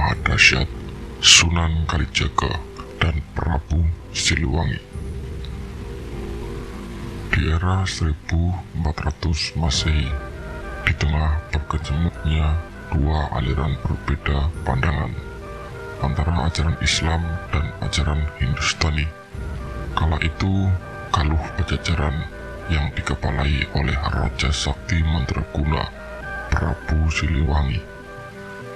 Maha Dahsyat Sunan Kalijaga dan Prabu Siliwangi. Di era 1400 Masehi, di tengah berkecamuknya dua aliran berbeda pandangan antara ajaran Islam dan ajaran Hindustani, kala itu Galuh Pajajaran yang dikepalai oleh Raja Sakti Mandraguna Prabu Siliwangi,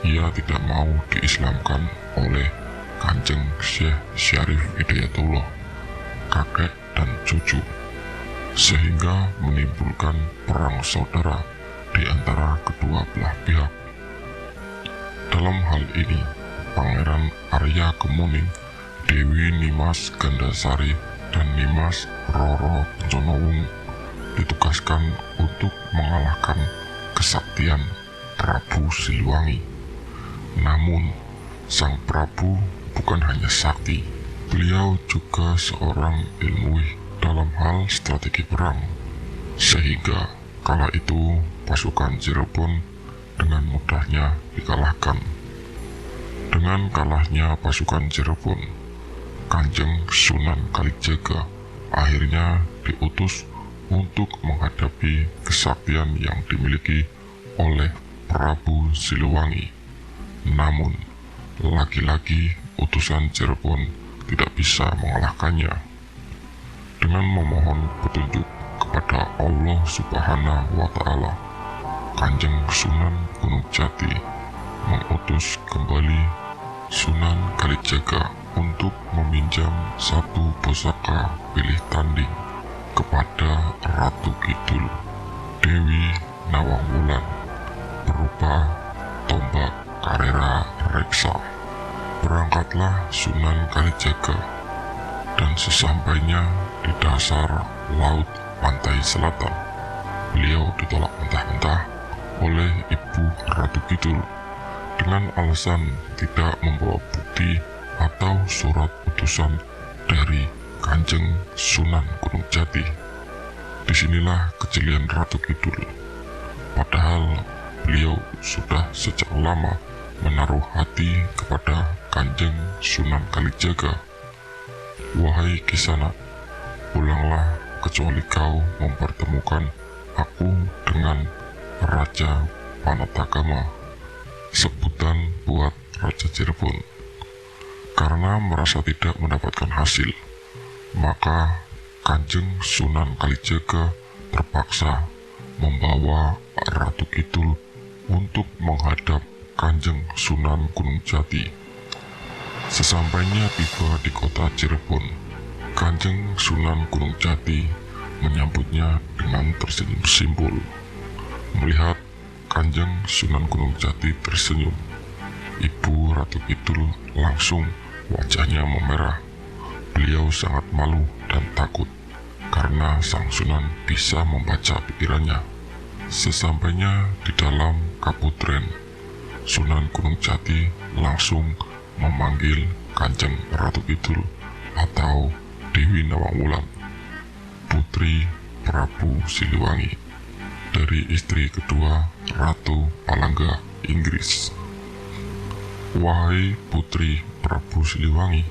ia tidak mau diislamkan oleh Kanjeng Syekh Syarif Hidayatullah, kakek dan cucu, sehingga menimbulkan perang saudara di antara kedua belah pihak. Dalam hal ini, Pangeran Arya Kemuning, Dewi Nimas Gandasari, dan Nimas Roro Kenconowung ditugaskan untuk mengalahkan kesaktian Prabu Siliwangi. Namun, sang Prabu bukan hanya sakti, beliau juga seorang ilmuwan dalam hal strategi perang, sehingga kala itu pasukan Cirebon dengan mudahnya dikalahkan. Dengan kalahnya pasukan Cirebon, Kanjeng Sunan Kalijaga akhirnya diutus untuk menghadapi kesaktian yang dimiliki oleh Prabu Siliwangi. Namun, lagi-lagi utusan Cirebon tidak bisa mengalahkannya. Dengan memohon petunjuk kepada Allah Subhanahu wa Ta'ala, Kanjeng Sunan Gunung Jati mengutus kembali Sunan Kalijaga untuk meminjam satu pusaka pilih tanding kepada Ratu Kidul, Dewi Nawang Wulan, berupa tombak Karera Reksa. Berangkatlah Sunan Kalijaga, dan sesampainya di dasar laut pantai selatan, beliau ditolak mentah-mentah oleh Ibu Ratu Kidul dengan alasan tidak membawa bukti atau surat utusan dari Kanjeng Sunan Gunung Jati. Disinilah kejelian Ratu Kidul, padahal beliau sudah sejak lama menaruh hati kepada Kanjeng Sunan Kalijaga. Wahai Kisanak, pulanglah kecuali kau mempertemukan aku dengan Raja Panatagama, sebutan buat Raja Cirebon. Karena merasa tidak mendapatkan hasil, maka Kanjeng Sunan Kalijaga terpaksa membawa Ratu Kidul untuk menghadap Kanjeng Sunan Gunung Jati. Sesampainya tiba di kota Cirebon, Kanjeng Sunan Gunung Jati menyambutnya dengan tersenyum simbol. Melihat Kanjeng Sunan Gunung Jati tersenyum, Ibu Ratu Kidul langsung wajahnya memerah. Beliau sangat malu dan takut karena sang Sunan bisa membaca pikirannya. Sesampainya di dalam kaputren, Sunan Gunung Jati langsung memanggil Kanjeng Ratu Kidul atau Dewi Nawang Wulan, putri Prabu Siliwangi, dari istri kedua Ratu Palangga Inggris. Wahai putri Prabu Siliwangi,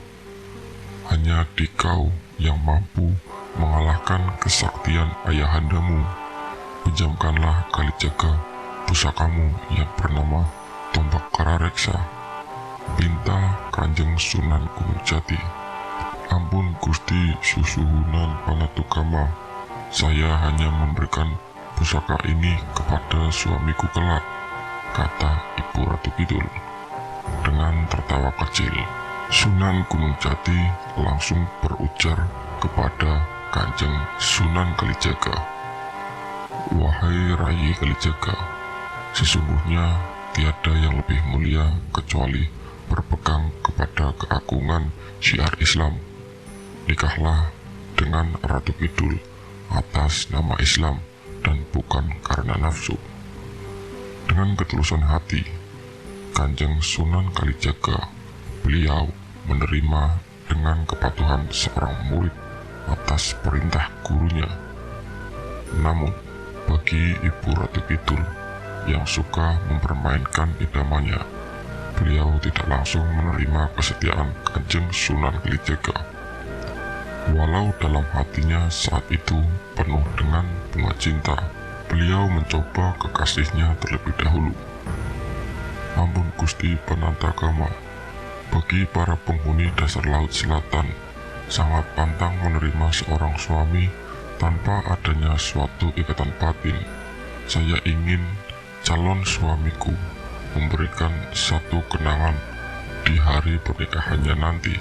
hanya dikau yang mampu mengalahkan kesaktian ayahandamu. Pinjamkanlah Kalijaga pusakamu yang bernama tombak Karareksa. Pinta Kanjeng Sunan Gunung Jati. Ampun Gusti Susuhunan Panatugama, saya hanya memberikan pusaka ini kepada suamiku kelak, kata Ibu Ratu Kidul. Dengan tertawa kecil, Sunan Gunung Jati langsung berujar kepada Kanjeng Sunan Kalijaga, wahai Rai Kalijaga, sesungguhnya tiada yang lebih mulia kecuali berpegang kepada keagungan syiar Islam. Nikahlah dengan Ratu Kidul atas nama Islam dan bukan karena nafsu. Dengan ketulusan hati, Kanjeng Sunan Kalijaga, beliau menerima dengan kepatuhan seorang murid atas perintah gurunya. Namun, bagi Ibu Ratu Kidul yang suka mempermainkan idamannya, beliau tidak langsung menerima kesetiaan Kanjeng Sunan Kalijaga. Walau dalam hatinya saat itu penuh dengan bunga cinta, beliau mencoba kekasihnya terlebih dahulu. Ampun Gusti Penantagama, bagi para penghuni dasar laut selatan, sangat pantang menerima seorang suami tanpa adanya suatu ikatan batin. Saya ingin calon suamiku memberikan satu kenangan di hari pernikahannya nanti,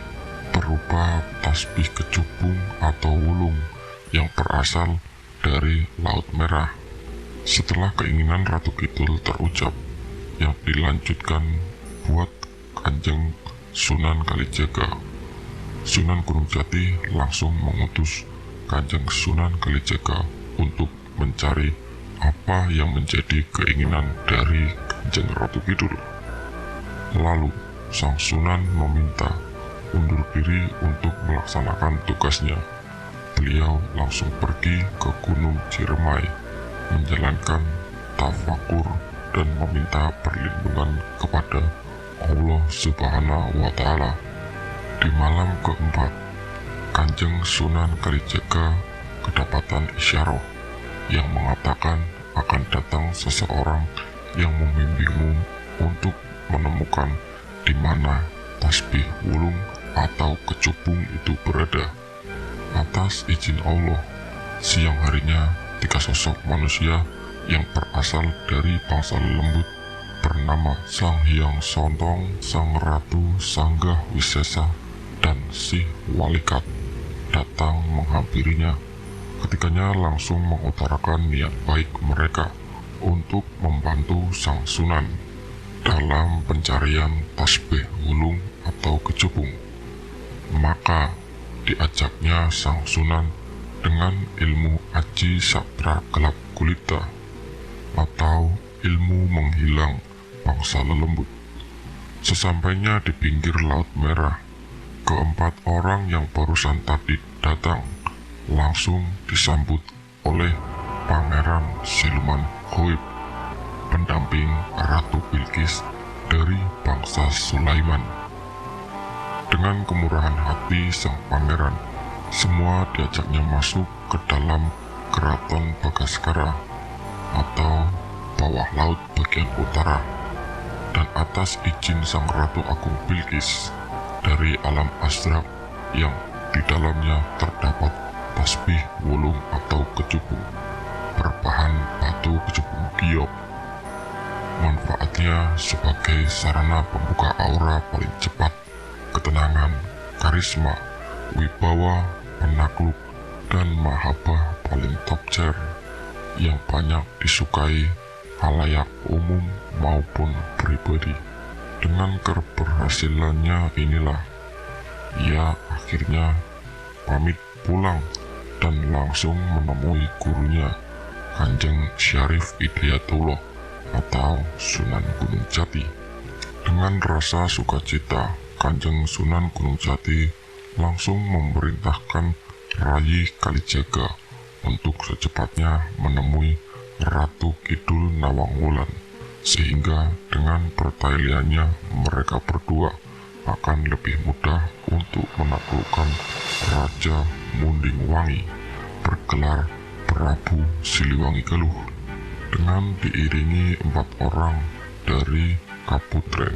berupa tasbih kecubung atau wulung yang berasal dari Laut Merah. Setelah keinginan Ratu Kidul terucap, yang dilanjutkan buat Kanjeng Sunan Kalijaga, Sunan Gunung Jati langsung mengutus Kanjeng Sunan Kalijaga untuk mencari apa yang menjadi keinginan dari Kanjeng Ratu Kidul. Lalu sang Sunan meminta undur diri untuk melaksanakan tugasnya. Beliau langsung pergi ke Gunung Ciremai, menjalankan tafakur dan meminta perlindungan kepada Allah Subhanahu wa Ta'ala. Di malam keempat, Kanjeng Sunan Kalijaga kedapatan isyarat yang mengatakan akan datang seseorang yang membimbingmu untuk menemukan di mana tasbih wulung atau kecubung itu berada. Atas izin Allah, siang harinya 3 sosok manusia yang berasal dari bangsa lembut bernama Sang Hyang Sontong, Sang Ratu Sanggah Wisesa, dan Si Walikat datang menghampirinya. Ketiganya langsung mengutarakan niat baik mereka untuk membantu Sang Sunan dalam pencarian tasbih wulung atau kecubung. Maka diajaknya Sang Sunan dengan ilmu Aji Satra Gelap Gulita atau ilmu menghilang bangsa lelembut. Sesampainya di pinggir Laut Merah, keempat orang yang barusan tadi datang langsung disambut oleh Pangeran Siluman Ghaib, pendamping Ratu Bilqis dari bangsa Sulaiman. Dengan kemurahan hati sang pangeran, semua diajaknya masuk ke dalam keraton Bagaskara atau bawah laut bagian utara, dan atas izin sang Ratu Agung Bilqis dari alam Asrak yang di dalamnya terdapat tasbih wulung atau kecubung berbahan batu kecubung giok. Manfaatnya sebagai sarana pembuka aura paling cepat, ketenangan, karisma, wibawa, penakluk, dan mahabbah paling top tier yang banyak disukai halayak umum maupun pribadi. Dengan keberhasilannya inilah ia akhirnya pamit pulang dan langsung menemui gurunya Kanjeng Syarif Hidayatullah atau Sunan Gunung Jati. Dengan rasa sukacita, Kanjeng Sunan Gunung Jati langsung memerintahkan Rayi Kalijaga untuk secepatnya menemui Ratu Kidul Nawangwulan, sehingga dengan pertaliannya mereka berdua akan lebih mudah untuk menaklukkan Raja Munding Wangi bergelar Prabu Siliwangi Galuh dengan diiringi 4 orang dari Kaputren.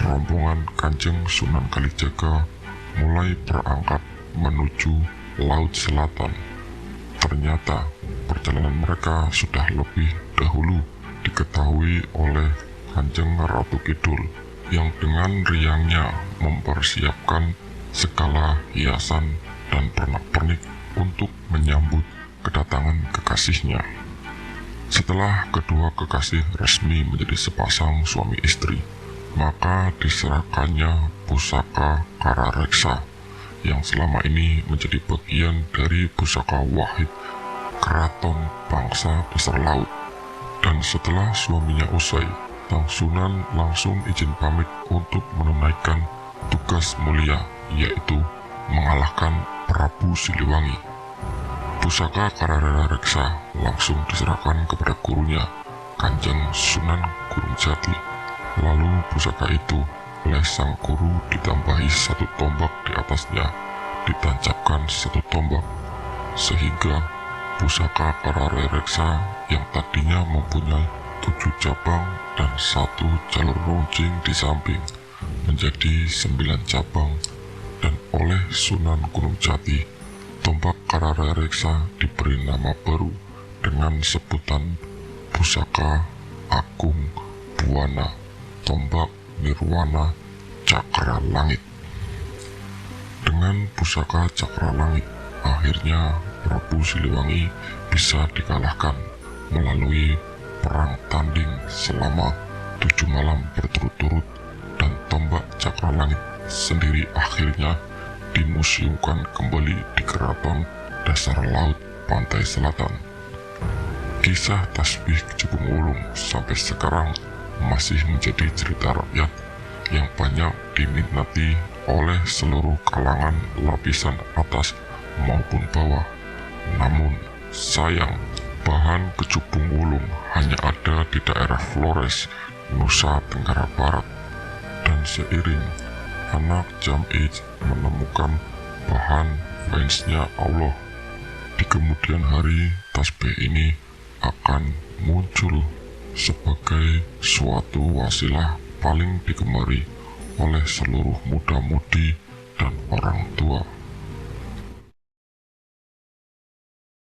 Rombongan Kanjeng Sunan Kalijaga mulai berangkat menuju Laut Selatan. Ternyata perjalanan mereka sudah lebih dahulu diketahui oleh Kanjeng Ratu Kidul yang dengan riangnya mempersiapkan segala hiasan dan pernak-pernik untuk menyambut kedatangan kekasihnya. Setelah kedua kekasih resmi menjadi sepasang suami istri, maka diserahkannya pusaka Karareksa yang selama ini menjadi bagian dari pusaka wahid keraton bangsa dasar laut. Dan setelah suaminya usai, Sang Sunan langsung izin pamit untuk menunaikan tugas mulia, yaitu mengalahkan Prabu Siliwangi. Pusaka Karareksa langsung diserahkan kepada gurunya Kanjeng Sunan Gunung Jati. Lalu pusaka itu oleh sang guru ditambahi satu tombak di atasnya, ditancapkan satu tombak, sehingga pusaka Kararereksa yang tadinya mempunyai 7 cabang dan 1 jalur runcing di samping menjadi 9 cabang, dan oleh Sunan Gunung Jati, tombak Kararereksa diberi nama baru dengan sebutan pusaka Agung Buwana, tombak Nirwana Cakra Langit. Dengan pusaka Cakra Langit, akhirnya Prabu Siliwangi bisa dikalahkan melalui perang tanding selama 7 malam berturut-turut, dan tombak Cakra Langit sendiri akhirnya dimuseumkan kembali di Keraton Dasar Laut Pantai Selatan. Kisah Tasbih Kecubung Wulung sampai sekarang masih menjadi cerita rakyat yang banyak diminati oleh seluruh kalangan lapisan atas maupun bawah. Namun sayang, bahan kecubung wulung hanya ada di daerah Flores, Nusa Tenggara Barat. Dan seiring anak Jam'ij menemukan bahan fainsnya Allah, di kemudian hari tasbih ini akan muncul sebagai suatu wasilah paling digemari oleh seluruh muda-mudi dan orang tua.